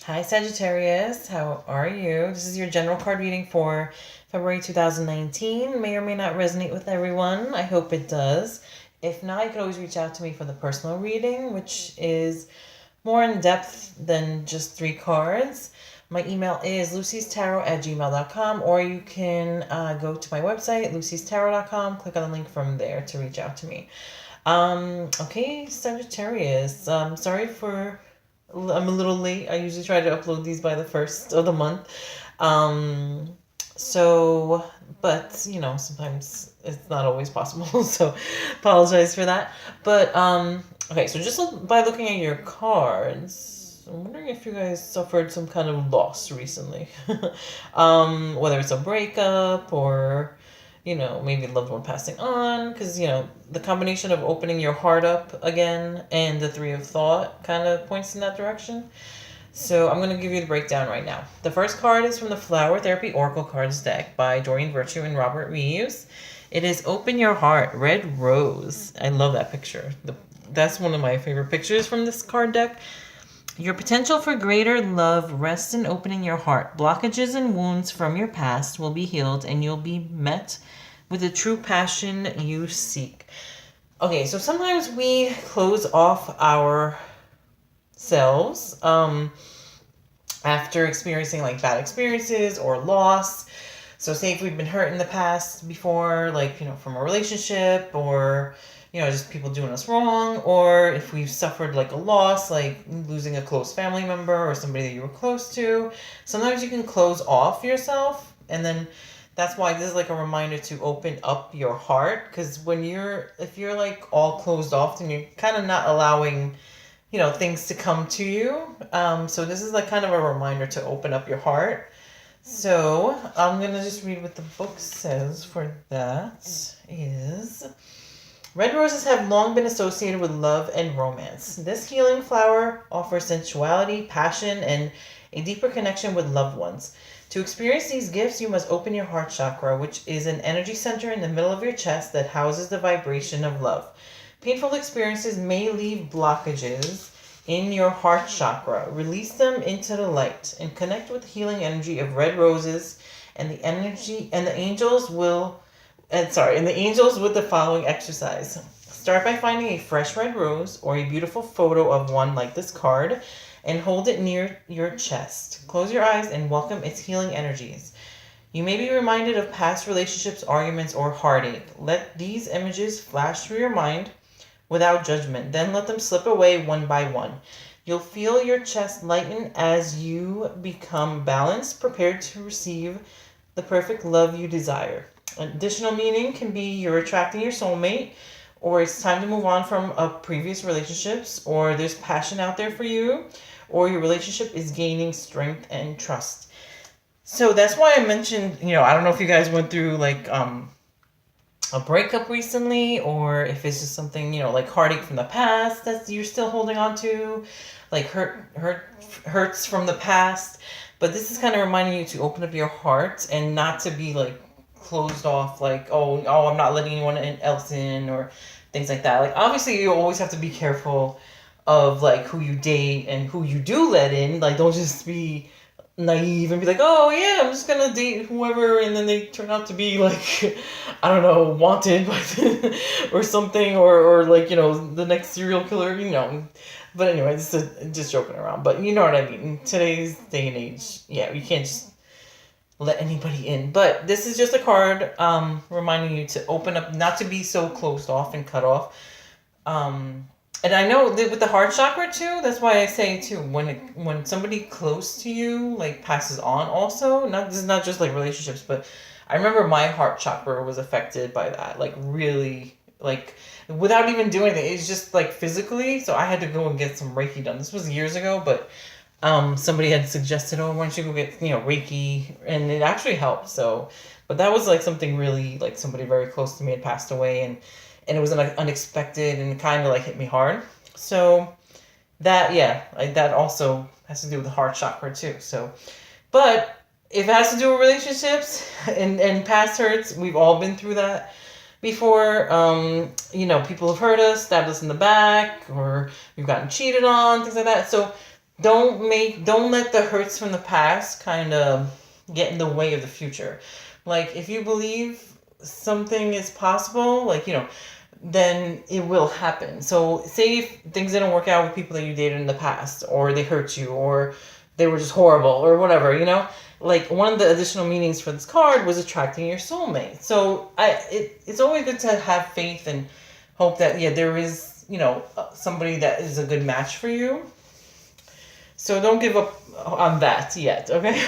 Hi, Sagittarius. How are you? This is your general card reading for February 2019. May or may not resonate with everyone. I hope it does. If not, you can always reach out to me for the personal reading, which is more in depth than just 3 cards. My email is lucy'starot@gmail.com, or you can go to my website, lucy'starot.com, click on the link from there to reach out to me. Okay, Sagittarius. Sorry for I'm a little late. I usually try to upload these by the first of the month. Um, so, but sometimes it's not always possible. So, apologize for that. But okay. So by looking at your cards, I'm wondering if you guys suffered some kind of loss recently, whether it's a breakup or maybe a loved one passing on, because, the combination of opening your heart up again and the Three of Thought kind of points in that direction. So I'm going to give you the breakdown right now. The first card is from the Flower Therapy Oracle Cards deck by Doreen Virtue and Robert Reeves. It is Open Your Heart, Red Rose. I love that picture. That's one of my favorite pictures from this card deck. Your potential for greater love rests in opening your heart. Blockages and wounds from your past will be healed, and you'll be met with the true passion you seek. Okay, so sometimes we close off ourselves after experiencing like bad experiences or loss. So say if we've been hurt in the past before, like, from a relationship, or just people doing us wrong, or if we've suffered like a loss, like losing a close family member or somebody that you were close to, sometimes you can close off yourself. And then that's why this is like a reminder to open up your heart, because if you're like all closed off, then you're kind of not allowing things to come to you. So this is like kind of a reminder to open up your heart. So I'm gonna just read what the book says for that. Is red roses have long been associated with love and romance. This healing flower offers sensuality, passion, and a deeper connection with loved ones. To experience these gifts, you must open your heart chakra, which is an energy center in the middle of your chest that houses the vibration of love. Painful experiences may leave blockages in your heart chakra. Release them into the light and connect with the healing energy of red roses and the angels with the following exercise. Start by finding a fresh red rose or a beautiful photo of one like this card and hold it near your chest. Close your eyes and welcome its healing energies. You may be reminded of past relationships, arguments, or heartache. Let these images flash through your mind without judgment. Then let them slip away one by one. You'll feel your chest lighten as you become balanced, prepared to receive the perfect love you desire. Additional meaning can be you're attracting your soulmate, or it's time to move on from previous relationships, or there's passion out there for you, or your relationship is gaining strength and trust. So that's why I mentioned, I don't know if you guys went through like a breakup recently, or if it's just something, like heartache from the past that you're still holding on to, like hurts from the past. But this is kind of reminding you to open up your heart and not to be like closed off, like, oh, I'm not letting anyone else in, or things like that. Like, obviously you always have to be careful of like who you date and who you do let in. Like, don't just be naive and be like, oh yeah, I'm just gonna date whoever, and then they turn out to be like, I don't know, wanted by or something, or like, the next serial killer, But anyway, this is just joking around, but you know what I mean. In today's day and age, yeah, you can't just let anybody in. But this is just a card reminding you to open up, not to be so closed off and cut off. And I know that with the heart chakra too, that's why I say too, when somebody close to you like passes on, also, this is not just like relationships, but I remember my heart chakra was affected by that, like really, like without even doing anything. It's just like physically. So I had to go and get some Reiki done. This was years ago, but somebody had suggested, oh, why don't you go get Reiki, and it actually helped. So, but that was like something really, like somebody very close to me had passed away, and it was unexpected and kind of like hit me hard. So that, yeah, that also has to do with the heart chakra too. So, but if it has to do with relationships and past hurts, we've all been through that before. People have hurt us, stabbed us in the back, or we've gotten cheated on, things like that. So don't let the hurts from the past kind of get in the way of the future. Like, if you believe something is possible, like, then it will happen. So say if things didn't work out with people that you dated in the past, or they hurt you, or they were just horrible, or whatever, like, one of the additional meanings for this card was attracting your soulmate. So it's always good to have faith and hope that, yeah, there is, somebody that is a good match for you. So don't give up on that yet, okay?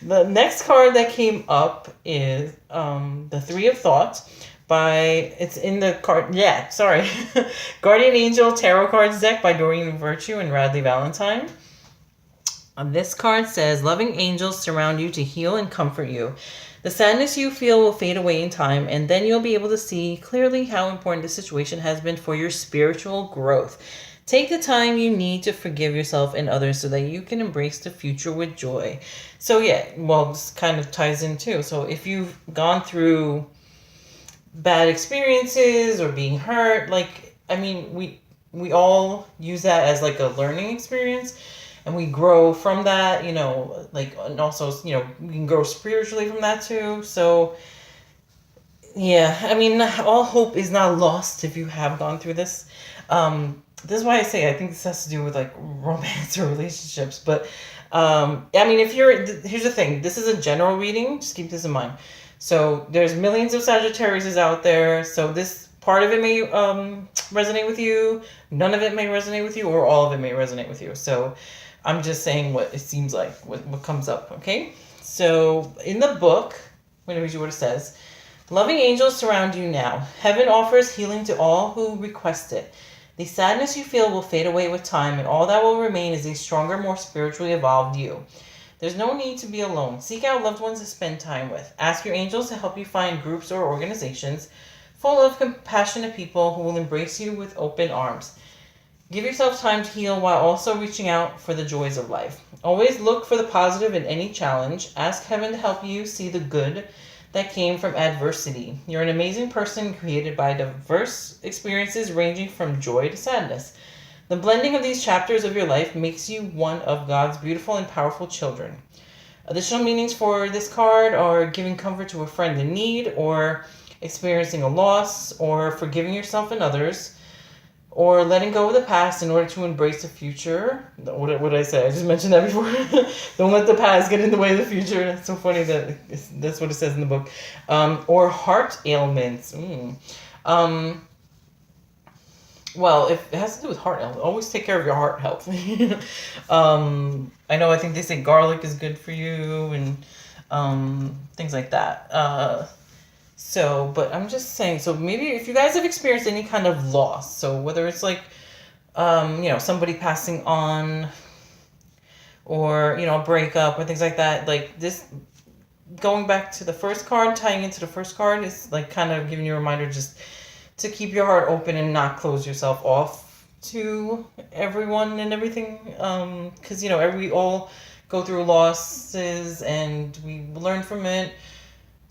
The next card that came up is the Three of Thought. It's in the card, Guardian Angel Tarot Cards deck by Doreen Virtue and Radley Valentine. This card says, loving angels surround you to heal and comfort you. The sadness you feel will fade away in time, and then you'll be able to see clearly how important the situation has been for your spiritual growth. Take the time you need to forgive yourself and others so that you can embrace the future with joy. So yeah, well, this kind of ties in too. So if you've gone through bad experiences or being hurt, like, I mean, we all use that as like a learning experience, and we grow from that, like, and also, we can grow spiritually from that too. So yeah, I mean, all hope is not lost if you have gone through this. This is why I say I think this has to do with like romance or relationships. But I mean, here's the thing. This is a general reading. Just keep this in mind. So there's millions of Sagittarius out there. So this part of it may resonate with you. None of it may resonate with you, or all of it may resonate with you. So I'm just saying what it seems like, what comes up. Okay. So in the book, I'm going to read you what it says. Loving angels surround you now. Heaven offers healing to all who request it. The sadness you feel will fade away with time, and all that will remain is a stronger, more spiritually evolved you. There's no need to be alone. Seek out loved ones to spend time with. Ask your angels to help you find groups or organizations full of compassionate people who will embrace you with open arms. Give yourself time to heal while also reaching out for the joys of life. Always look for the positive in any challenge. Ask heaven to help you see the good that came from adversity. You're an amazing person created by diverse experiences ranging from joy to sadness. The blending of these chapters of your life makes you one of God's beautiful and powerful children. Additional meanings for this card are giving comfort to a friend in need, or experiencing a loss, or forgiving yourself and others, or letting go of the past in order to embrace the future. What did I say? I just mentioned that before. Don't let the past get in the way of the future. It's so funny that that's what it says in the book. Or heart ailments. Well, if it has to do with heart health, always take care of your heart health. I think they say garlic is good for you, and things like that. But I'm just saying, so maybe if you guys have experienced any kind of loss, so whether it's like, somebody passing on, or, a breakup or things like that, like this, going back to the first card, tying into the first card, is like kind of giving you a reminder just to keep your heart open and not close yourself off to everyone and everything. Because, we all go through losses, and we learn from it.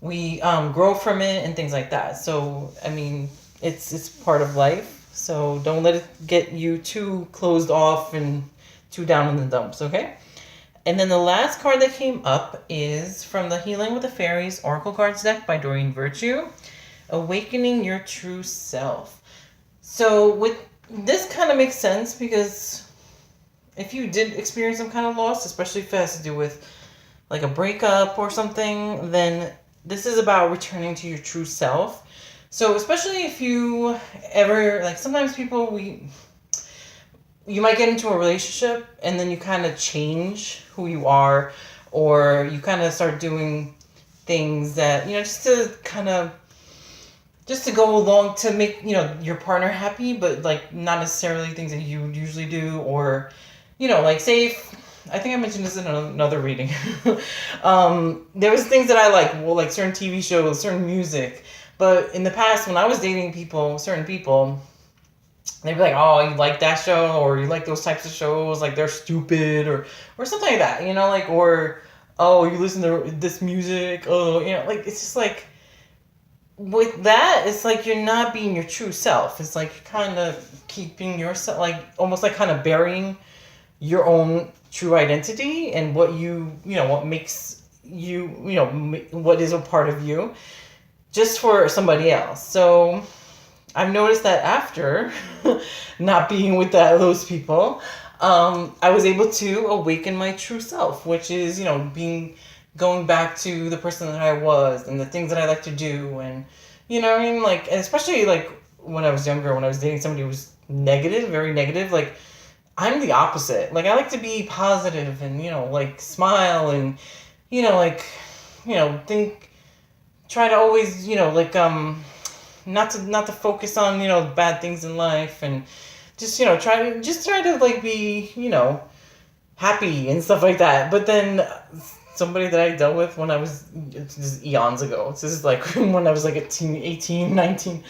We grow from it and things like that. So, I mean, it's part of life. So don't let it get you too closed off and too down in the dumps, okay? And then the last card that came up is from the Healing with the Fairies Oracle Cards deck by Doreen Virtue. Awakening your true self. So with this kind of makes sense, because if you did experience some kind of loss, especially if it has to do with like a breakup or something, then this is about returning to your true self. So especially if you ever, like, sometimes you might get into a relationship and then you kind of change who you are, or you kind of start doing things that, just to go along to make, your partner happy, but like not necessarily things that you usually do, or, like say if, I think I mentioned this in another reading. There was things that I like certain TV shows, certain music, but in the past when I was dating certain people, they'd be like, oh, you like that show, or you like those types of shows, like they're stupid, or something like that, or, oh, you listen to this music, like, it's just like, with that, it's like you're not being your true self. It's like you're kind of keeping yourself, like almost like kind of burying your own true identity and what what makes you, what is a part of you, just for somebody else. So I've noticed that after not being with those people, I was able to awaken my true self, which is, going back to the person that I was and the things that I like to do. And, what I mean? Like, especially like when I was younger, when I was dating somebody who was negative, very negative, like, I'm the opposite. Like, I like to be positive and, like, smile and, like, think, try to always, not to focus on, bad things in life, and just, try to like be, happy and stuff like that. But then somebody that I dealt with when I was, this is eons ago, this is like when I was like 18, 19,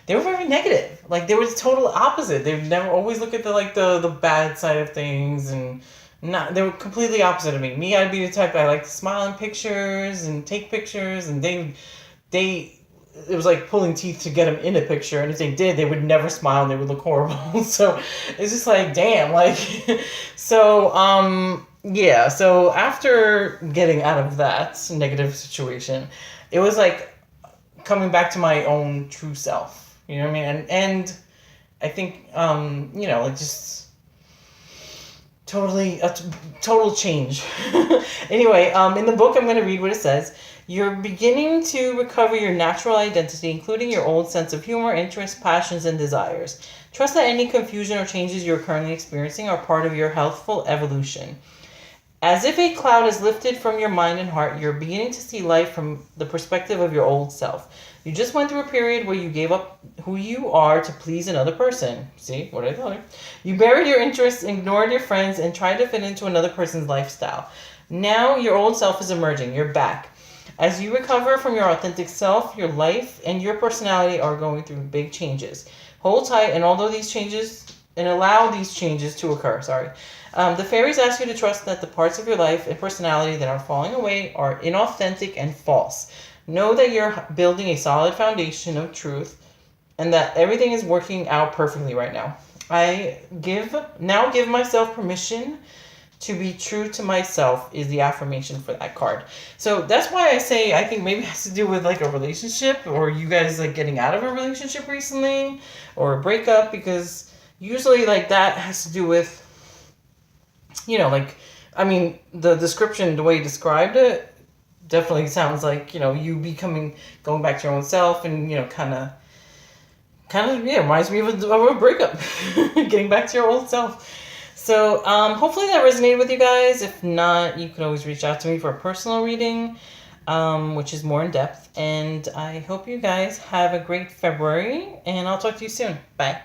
they were very negative. Like, they were the total opposite. They would never always look at the bad side of things, and they were completely opposite of me. Me, I'd be the type I like to smile in pictures and take pictures, and they it was like pulling teeth to get them in a picture, and if they did, they would never smile and they would look horrible. So it's just like, damn, like, so yeah. So after getting out of that negative situation, it was like coming back to my own true self. You know what I mean? And I think like, just totally a total change. Anyway, in the book, I'm going to read what it says. You're beginning to recover your natural identity, including your old sense of humor, interests, passions, and desires. Trust that any confusion or changes you're currently experiencing are part of your healthful evolution. As if a cloud is lifted from your mind and heart, you're beginning to see life from the perspective of your old self. You just went through a period where you gave up who you are to please another person. See, what did I tell you? You buried your interests, ignored your friends, and tried to fit into another person's lifestyle. Now your old self is emerging. You're back. As you recover from your authentic self, your life and your personality are going through big changes. Hold tight, and allow these changes to occur. The fairies ask you to trust that the parts of your life and personality that are falling away are inauthentic and false. Know that you're building a solid foundation of truth, and that everything is working out perfectly right now. I give myself permission to be true to myself is the affirmation for that card. So that's why I say I think maybe it has to do with like a relationship, or you guys like getting out of a relationship recently, or a breakup, because usually like that has to do with, like, I mean, the description, the way you described it, definitely sounds like, you going back to your own self, and, kind of, yeah, reminds me of a breakup, getting back to your old self. So hopefully that resonated with you guys. If not, you can always reach out to me for a personal reading, which is more in depth. And I hope you guys have a great February, and I'll talk to you soon. Bye.